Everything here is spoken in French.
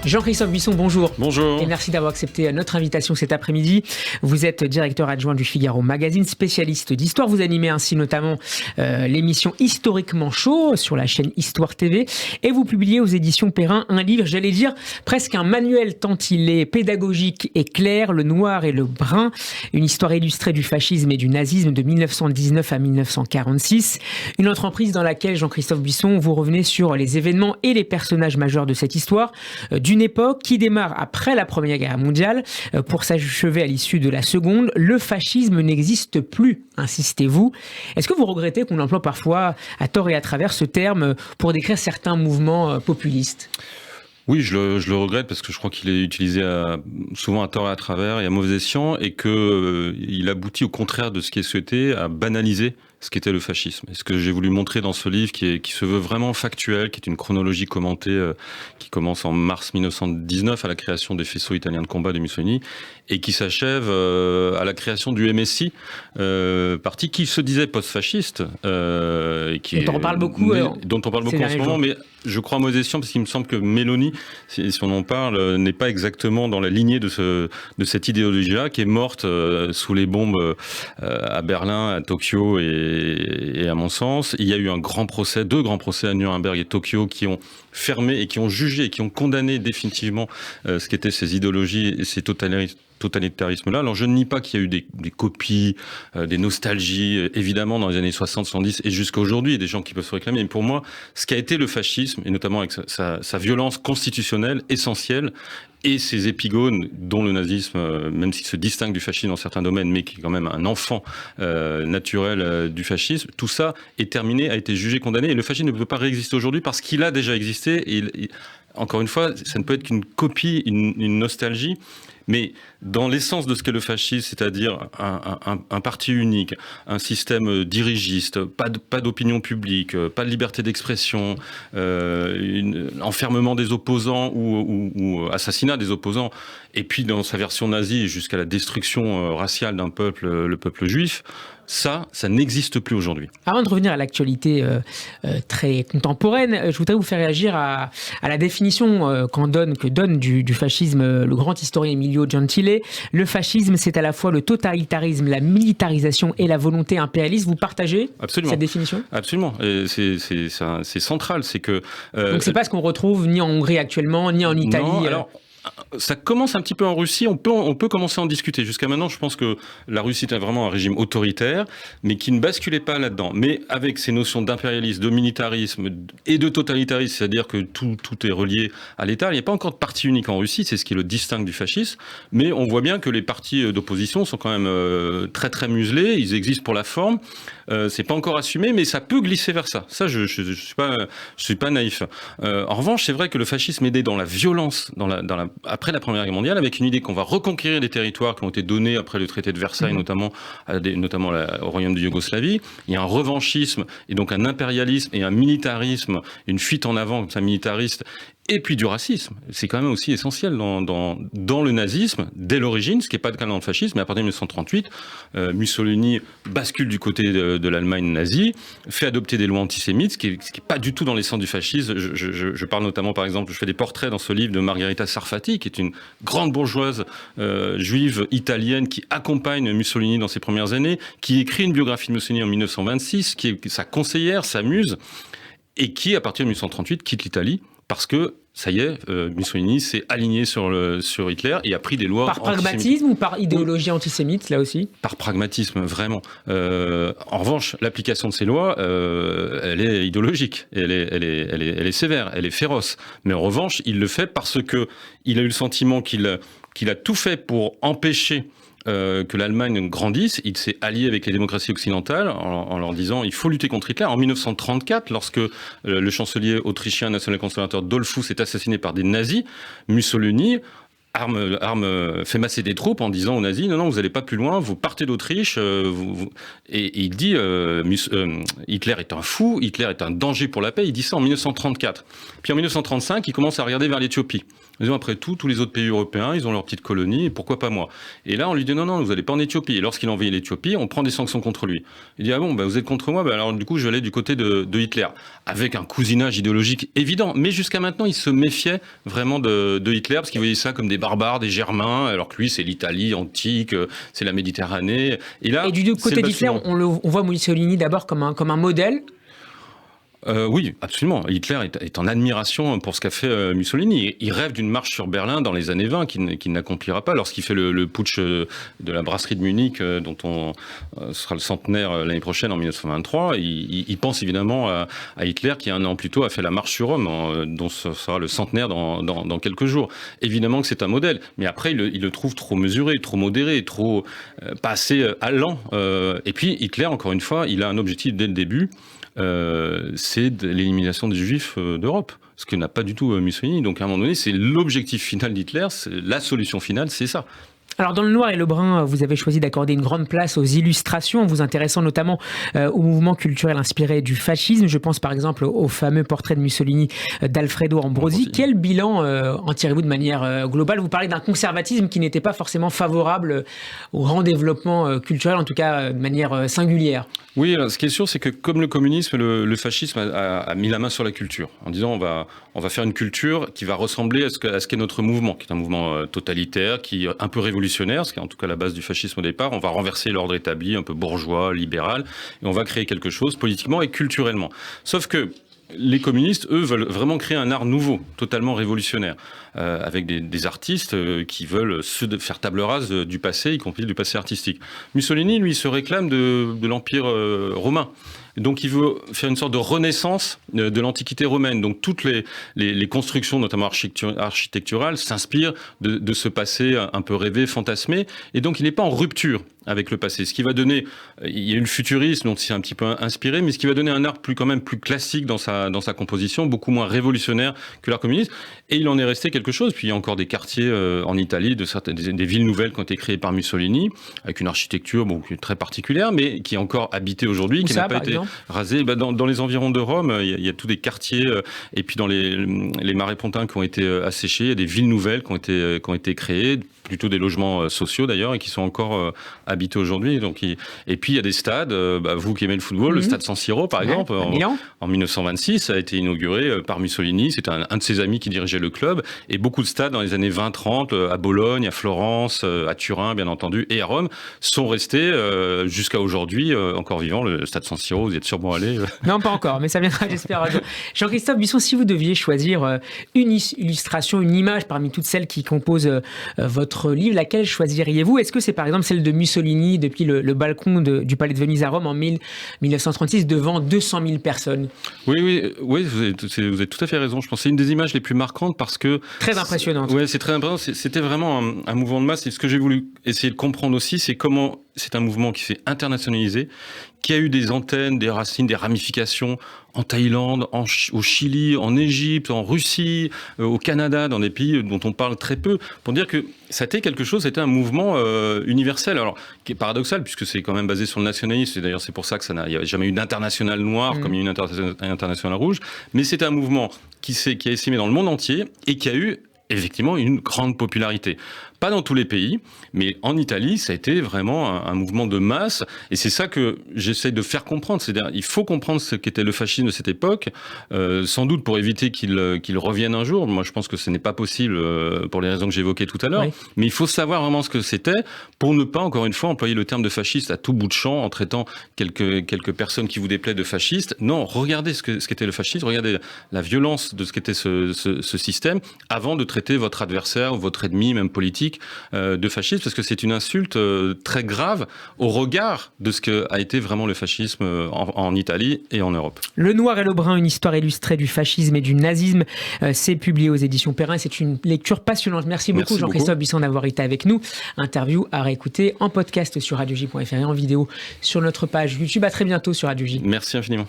Jean-Christophe Buisson, bonjour. Bonjour. Et merci d'avoir accepté notre invitation cet après-midi. Vous êtes directeur adjoint du Figaro Magazine, spécialiste d'histoire. Vous animez ainsi notamment l'émission Historiquement Chaud sur la chaîne Histoire TV. Et vous publiez aux éditions Perrin un livre, j'allais dire presque un manuel tant il est pédagogique et clair, Le Noir et le Brun, une histoire illustrée du fascisme et du nazisme de 1919 à 1946. Une entreprise dans laquelle, Jean-Christophe Buisson, vous revenez sur les événements et les personnages majeurs de cette histoire, d'une époque qui démarre après la Première Guerre mondiale pour s'achever à l'issue de la Seconde. Le fascisme n'existe plus, insistez-vous. Est-ce que vous regrettez qu'on emploie parfois à tort et à travers ce terme pour décrire certains mouvements populistes ? Oui, je le regrette parce que je crois qu'il est utilisé souvent à tort et à travers et à mauvais escient et qu'il aboutit au contraire de ce qui est souhaité à banaliser ce qu'était le fascisme. Et ce que j'ai voulu montrer dans ce livre qui se veut vraiment factuel, qui est une chronologie commentée qui commence en mars 1919 à la création des faisceaux italiens de combat de Mussolini et qui s'achève à la création du MSI, parti qui se disait post-fasciste. Dont on parle beaucoup en ce moment, mais je crois à mauvais escient parce qu'il me semble que Meloni, si on en parle, n'est pas exactement dans la lignée de cette idéologie-là qui est morte sous les bombes à Berlin, à Tokyo et à mon sens. Il y a eu deux grands procès à Nuremberg et Tokyo qui ont fermé et qui ont jugé et qui ont condamné définitivement ce qu'étaient ces idéologies et ces totalitarisme-là. Alors je ne nie pas qu'il y a eu des copies, des nostalgies, évidemment dans les années 60, 70 et jusqu'à aujourd'hui, des gens qui peuvent se réclamer. Mais pour moi, ce qu'a été le fascisme, et notamment avec sa violence constitutionnelle essentielle, et ses épigones, dont le nazisme, même s'il se distingue du fascisme dans certains domaines, mais qui est quand même un enfant naturel du fascisme, tout ça est terminé, a été jugé, condamné, et le fascisme ne peut pas réexister aujourd'hui parce qu'il a déjà existé, et encore une fois, ça ne peut être qu'une copie, une nostalgie, mais dans l'essence de ce qu'est le fascisme, c'est-à-dire un parti unique, un système dirigiste, pas d'opinion publique, pas de liberté d'expression, enfermement des opposants ou assassinat des opposants, et puis dans sa version nazie jusqu'à la destruction raciale d'un peuple, le peuple juif, ça n'existe plus aujourd'hui. Avant de revenir à l'actualité très contemporaine, je voudrais vous faire réagir à la définition que donne du fascisme le grand historien Emilio Gentile. Le fascisme, c'est à la fois le totalitarisme, la militarisation et la volonté impérialiste. Vous partagez cette définition ? Absolument. Et c'est central. C'est que, donc c'est pas ce qu'on retrouve ni en Hongrie actuellement, ni en Italie. Non, alors, ça commence un petit peu en Russie, on peut commencer à en discuter. Jusqu'à maintenant, je pense que la Russie était vraiment un régime autoritaire, mais qui ne basculait pas là-dedans. Mais avec ces notions d'impérialisme, de militarisme et de totalitarisme, c'est-à-dire que tout est relié à l'État. Il n'y a pas encore de parti unique en Russie, c'est ce qui le distingue du fascisme. Mais on voit bien que les partis d'opposition sont quand même très très muselés, ils existent pour la forme. C'est pas encore assumé, mais ça peut glisser vers ça. Ça, je suis pas naïf. En revanche, c'est vrai que le fascisme est né dans la violence, après la Première Guerre mondiale, avec une idée qu'on va reconquérir des territoires qui ont été donnés après le traité de Versailles, notamment au royaume de Yougoslavie. Il y a un revanchisme et donc un impérialisme et un militarisme, une fuite en avant comme ça militariste. Et puis du racisme, c'est quand même aussi essentiel dans le nazisme, dès l'origine, ce qui n'est pas le cas dans le fascisme, mais à partir de 1938, Mussolini bascule du côté de l'Allemagne nazie, fait adopter des lois antisémites, ce qui n'est pas du tout dans l'essence du fascisme. Je parle notamment, par exemple, je fais des portraits dans ce livre de Margherita Sarfatti, qui est une grande bourgeoise juive italienne qui accompagne Mussolini dans ses premières années, qui écrit une biographie de Mussolini en 1926, qui est sa conseillère, sa muse, et qui, à partir de 1938, quitte l'Italie, parce que, ça y est, Mussolini s'est aligné sur Hitler et a pris des lois antisémites. Par pragmatisme ou par idéologie antisémite, là aussi ? Par pragmatisme, vraiment. En revanche, l'application de ces lois, elle est idéologique, elle est sévère, elle est féroce. Mais en revanche, il le fait parce que il a eu le sentiment qu'il a tout fait pour empêcher que l'Allemagne grandisse. Il s'est allié avec les démocraties occidentales en leur disant il faut lutter contre Hitler. En 1934, lorsque le chancelier autrichien national-conservateur Dollfuss est assassiné par des nazis, Mussolini fait masser des troupes en disant aux nazis non, vous n'allez pas plus loin, vous partez d'Autriche. Et il dit Hitler est un fou, Hitler est un danger pour la paix. Il dit ça en 1934. Puis en 1935, il commence à regarder vers l'Éthiopie. Disons, après tout, tous les autres pays européens, ils ont leur petite colonie, et pourquoi pas moi? Et là, on lui dit non, vous n'allez pas en Éthiopie. Et lorsqu'il a envahi l'Éthiopie, on prend des sanctions contre lui. Il dit vous êtes contre moi, alors du coup, je vais aller du côté de Hitler, avec un cousinage idéologique évident. Mais jusqu'à maintenant, il se méfiait vraiment de Hitler, parce qu'il voyait ça comme des barbares, des Germains, alors que lui, c'est l'Italie antique, c'est la Méditerranée. Et du côté d'Hitler, on voit Mussolini d'abord comme un modèle. Oui, absolument. Hitler est en admiration pour ce qu'a fait Mussolini. Il rêve d'une marche sur Berlin dans les années 20 qu'il n'accomplira pas lorsqu'il fait le putsch de la brasserie de Munich, dont on sera le centenaire l'année prochaine en 1923. Il pense évidemment à Hitler qui, un an plus tôt, a fait la marche sur Rome, dont ce sera le centenaire dans quelques jours. Évidemment que c'est un modèle, mais après il le trouve trop mesuré, trop modéré, trop pas assez allant. Et puis Hitler, encore une fois, il a un objectif dès le début. C'est l'élimination des Juifs d'Europe, ce que n'a pas du tout Mussolini. Donc à un moment donné, c'est l'objectif final d'Hitler, la solution finale, c'est ça. Alors dans Le Noir et le Brun, vous avez choisi d'accorder une grande place aux illustrations, en vous intéressant notamment au mouvement culturel inspiré du fascisme. Je pense par exemple au fameux portrait de Mussolini d'Alfredo Ambrosi. Quel bilan en tirez-vous de manière globale? Vous parlez d'un conservatisme qui n'était pas forcément favorable au grand développement culturel, en tout cas de manière singulière. Oui, ce qui est sûr, c'est que comme le communisme, le fascisme a mis la main sur la culture, en disant on va faire une culture qui va ressembler à ce qu'est notre mouvement, qui est un mouvement totalitaire, qui est un peu révolutionnaire, ce qui est en tout cas la base du fascisme au départ. On va renverser l'ordre établi, un peu bourgeois, libéral, et on va créer quelque chose politiquement et culturellement. Sauf que les communistes, eux, veulent vraiment créer un art nouveau, totalement révolutionnaire, avec des artistes qui veulent se faire table rase du passé, y compris du passé artistique. Mussolini, lui, se réclame de l'Empire romain. Donc il veut faire une sorte de renaissance de l'Antiquité romaine. Donc toutes les constructions, notamment architecturales, s'inspirent de ce passé un peu rêvé, fantasmé. Et donc il n'est pas en rupture avec le passé. Ce qui va donner, il y a eu le futurisme dont il s'est un petit peu inspiré, mais ce qui va donner un art quand même plus classique dans sa composition, beaucoup moins révolutionnaire que l'art communiste. Et il en est resté quelque chose. Puis il y a encore des quartiers en Italie, des villes nouvelles qui ont été créées par Mussolini, avec une architecture très particulière, mais qui est encore habitée aujourd'hui, qui n'a pas été rasée. Dans les environs de Rome, il y a tous des quartiers, et puis dans les marais pontins qui ont été asséchés, il y a des villes nouvelles qui ont été créées, plutôt des logements sociaux d'ailleurs, et qui sont encore habités aujourd'hui. Et puis il y a des stades, vous qui aimez le football, le stade San Siro par exemple, en 1926 a été inauguré par Mussolini, c'était un de ses amis qui dirigeait le club, et beaucoup de stades dans les années 20-30, à Bologne, à Florence, à Turin bien entendu, et à Rome, sont restés jusqu'à aujourd'hui encore vivants. Le stade San Siro, vous y êtes sûrement allé. Non, pas encore, mais ça viendra, j'espère. Jean-Christophe Buisson, si vous deviez choisir une illustration, une image parmi toutes celles qui composent votre livre, laquelle choisiriez-vous? Est-ce que c'est par exemple celle de Mussolini depuis le balcon du Palais de Venise à Rome en 1936 devant 200 000 personnes? Oui, vous avez tout à fait raison. Je pense que c'est une des images les plus marquantes parce que... Très impressionnante. Oui, c'est très impressionnant. C'était vraiment un mouvement de masse. Et ce que j'ai voulu essayer de comprendre aussi, c'est comment c'est un mouvement qui s'est internationalisé, qui a eu des antennes, des racines, des ramifications en Thaïlande, au Chili, en Égypte, en Russie, au Canada, dans des pays dont on parle très peu, pour dire que ça a été quelque chose, c'était un mouvement universel, alors qui est paradoxal puisque c'est quand même basé sur le nationalisme, et d'ailleurs c'est pour ça que il n'y a jamais eu d'international noir comme il y a eu une internationale rouge, mais c'était un mouvement qui a essaimé dans le monde entier et qui a eu effectivement une grande popularité. Pas dans tous les pays, mais en Italie, ça a été vraiment un mouvement de masse. Et c'est ça que j'essaie de faire comprendre. C'est-à-dire, il faut comprendre ce qu'était le fascisme de cette époque, sans doute pour éviter qu'il revienne un jour. Moi, je pense que ce n'est pas possible pour les raisons que j'évoquais tout à l'heure. Oui. Mais il faut savoir vraiment ce que c'était pour ne pas, encore une fois, employer le terme de fasciste à tout bout de champ en traitant quelques personnes qui vous déplaient de fascistes. Non, regardez ce qu'était le fascisme, regardez la violence de ce qu'était ce système avant de traiter votre adversaire ou votre ennemi, même politique, de fascisme, parce que c'est une insulte très grave au regard de ce qu'a été vraiment le fascisme en Italie et en Europe. Le Noir et le Brun, une histoire illustrée du fascisme et du nazisme, c'est publié aux éditions Perrin. C'est une lecture passionnante. Merci beaucoup Jean-Christophe Buisson d'avoir été avec nous. Interview à réécouter en podcast sur radioj.fr et en vidéo sur notre page YouTube. À très bientôt sur Radio J. Merci infiniment.